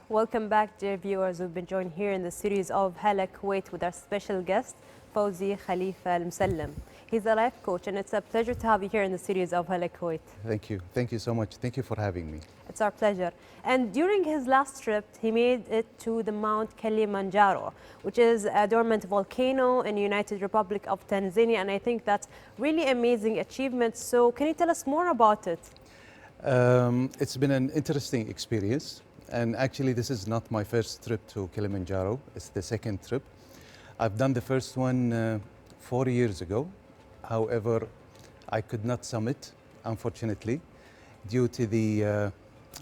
Welcome back, dear viewers. We've been joined here in the series of Hala Kuwait with our special guest, Fawzi Khalifa Al Musallam. He's a life coach, and it's a pleasure to have you here in the series of Hala Kuwait. Thank you. Thank you so much. Thank you for having me. It's our pleasure. And during his last trip, he made it to the Mount Kilimanjaro, which is a dormant volcano in the United Republic of Tanzania. And I think that's really amazing achievement. So can you tell us more about it? It's been an interesting experience. And actually, this is not my first trip to Kilimanjaro. It's the second trip. I've done the first one 4 years ago. However, I could not summit, unfortunately, due to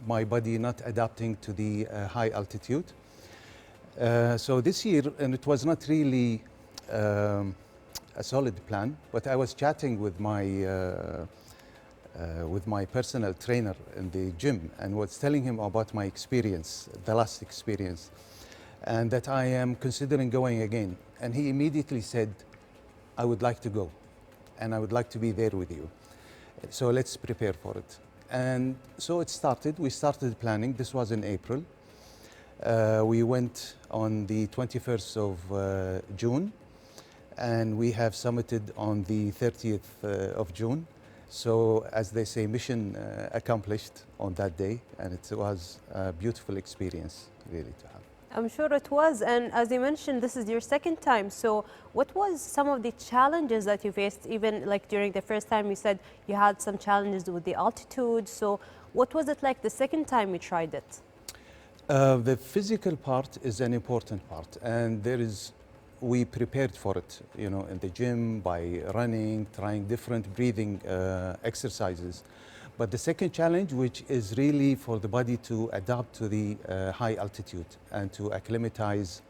my body not adapting to the high altitude. So this year, and it was not really a solid plan, but I was chatting with my personal trainer in the gym and was telling him about my experience, the last experience, and that I am considering going again. And he immediately said, I would like to go and I would like to be there with you. So let's prepare for it. And so it started. We started planning. This was in April. We went on the 21st of June, and we have summited on the 30th of June. So as they say, mission accomplished on that day, and it was a beautiful experience really to have. I'm sure it was, and as you mentioned, this is your second time. So what was some of the challenges that you faced, even like during the first time you said you had some challenges with the altitude. So what was it like the second time you tried it? The physical part is an important part, and we prepared for it, you know, in the gym by running, trying different breathing exercises. But the second challenge, which is really for the body to adapt to the high altitude and to acclimatize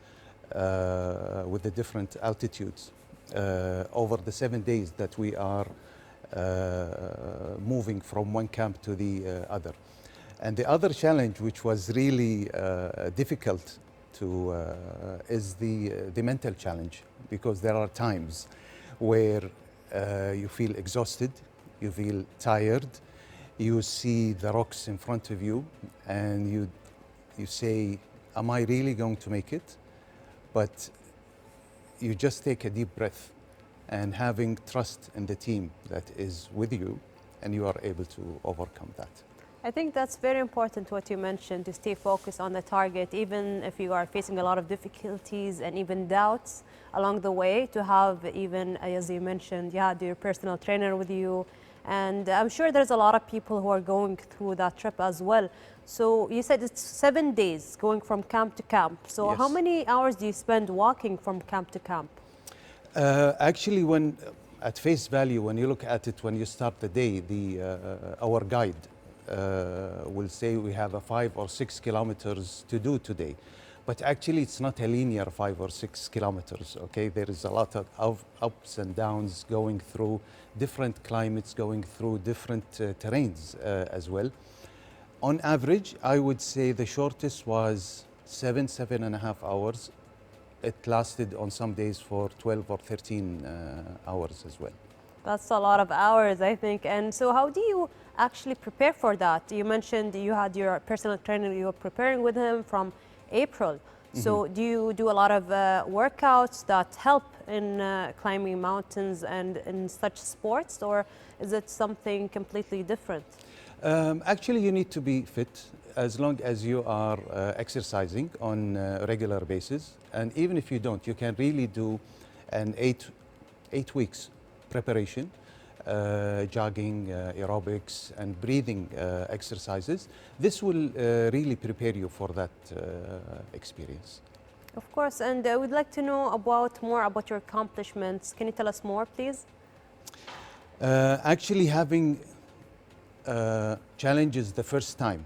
with the different altitudes over the 7 days that we are moving from one camp to the other. And the other challenge, which was really difficult is the mental challenge, because there are times where you feel exhausted, you feel tired, you see the rocks in front of you, and you say, am I really going to make it? But you just take a deep breath, and having trust in the team that is with you, and you are able to overcome that. I think that's very important what you mentioned, to stay focused on the target, even if you are facing a lot of difficulties and even doubts along the way, to have even, as you mentioned, you had your personal trainer with you. And I'm sure there's a lot of people who are going through that trip as well. So you said it's 7 days going from camp to camp. So Yes. How many hours do you spend walking from camp to camp? Actually, at face value, when you look at it, when you start the day, our guide will say we have 5 or 6 kilometers to do today. But actually, it's not a linear 5 or 6 kilometers, okay? There is a lot of ups and downs, going through different climates, going through different terrains as well. On average, I would say the shortest was 7.5 hours. It lasted on some days for 12 or 13 hours as well. That's a lot of hours, I think. And so how do you actually prepare for that? You mentioned you had your personal trainer, you were preparing with him from April. So do you do a lot of workouts that help in climbing mountains and in such sports, or is it something completely different? Actually, you need to be fit as long as you are exercising on a regular basis. And even if you don't, you can really do an 8 weeks preparation, jogging, aerobics, and breathing exercises. This will really prepare you for that experience. Of course, and we'd like to know more about your accomplishments. Can you tell us more, please? Actually, having challenges the first time.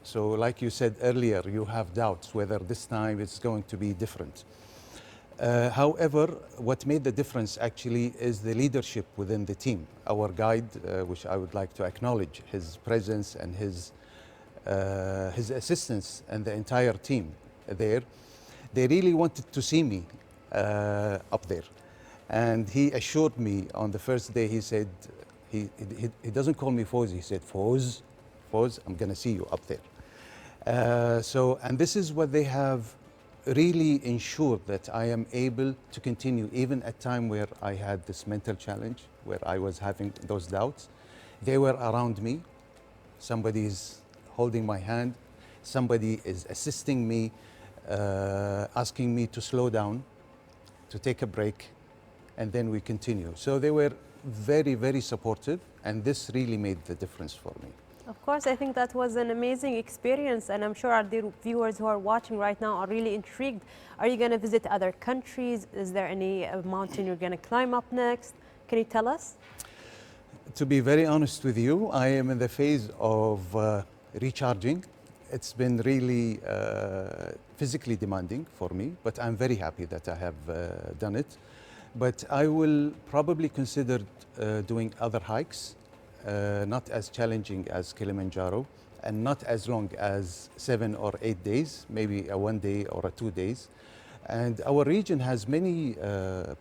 So like you said earlier, you have doubts whether this time it's going to be different. However, what made the difference actually is the leadership within the team. Our guide, which I would like to acknowledge, his presence and his assistance and the entire team there, they really wanted to see me up there. And he assured me on the first day, he said, he doesn't call me Fawzi, he said, Fawz, I'm going to see you up there. And this is what they have really ensured that I am able to continue, even at time where I had this mental challenge, where I was having those doubts. They were around me. Somebody is holding my hand. Somebody is assisting me, asking me to slow down, to take a break, and then we continue. So they were very, very supportive, and this really made the difference for me. Of course, I think that was an amazing experience, and I'm sure our dear viewers who are watching right now are really intrigued. Are you going to visit other countries? Is there any mountain you're going to climb up next? Can you tell us? To be very honest with you, I am in the phase of recharging. It's been really physically demanding for me, but I'm very happy that I have done it. But I will probably consider doing other hikes. Not as challenging as Kilimanjaro and not as long as 7 or 8 days, maybe a 1 day or a 2 days. And our region has many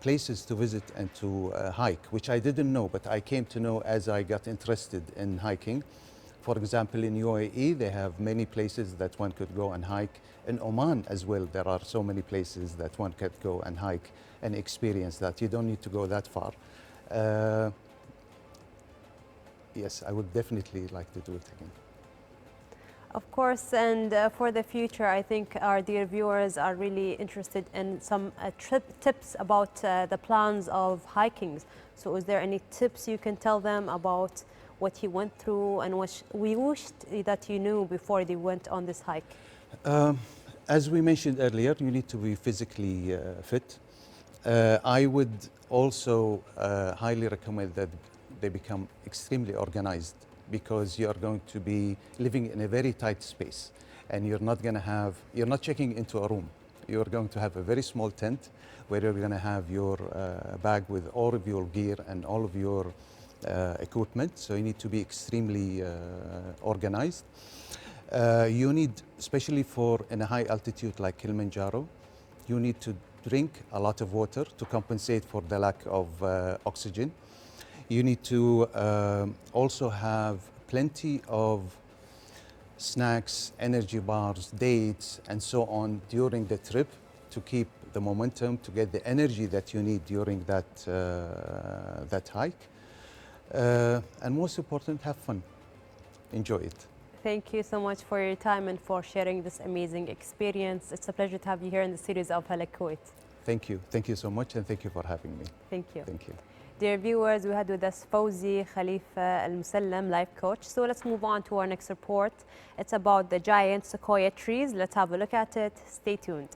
places to visit and to hike, which I didn't know, but I came to know as I got interested in hiking. For example, in UAE, they have many places that one could go and hike. In Oman as well, there are so many places that one could go and hike and experience that. You don't need to go that far. Yes, I would definitely like to do it again. Of course, and for the future, I think our dear viewers are really interested in some tips about the plans of hikings. So is there any tips you can tell them about what you went through and what we wished that you knew before they went on this hike? As we mentioned earlier, you need to be physically fit. I would also highly recommend that they become extremely organized, because you are going to be living in a very tight space, and you're not checking into a room. You're going to have a very small tent where you're going to have your bag with all of your gear and all of your equipment. So you need to be extremely organized. You need, especially for in a high altitude like Kilimanjaro, you need to drink a lot of water to compensate for the lack of oxygen. You need to also have plenty of snacks, energy bars, dates, and so on during the trip to keep the momentum, to get the energy that you need during that hike. And most important, have fun. Enjoy it. Thank you so much for your time and for sharing this amazing experience. It's a pleasure to have you here in the series of Halak Kuwait. Thank you. Thank you so much, and thank you for having me. Thank you. Thank you. Dear viewers, we had with us Fawzi Khalifa Al Musallam, life coach. So let's move on to our next report. It's about the giant sequoia trees. Let's have a look at it. Stay tuned.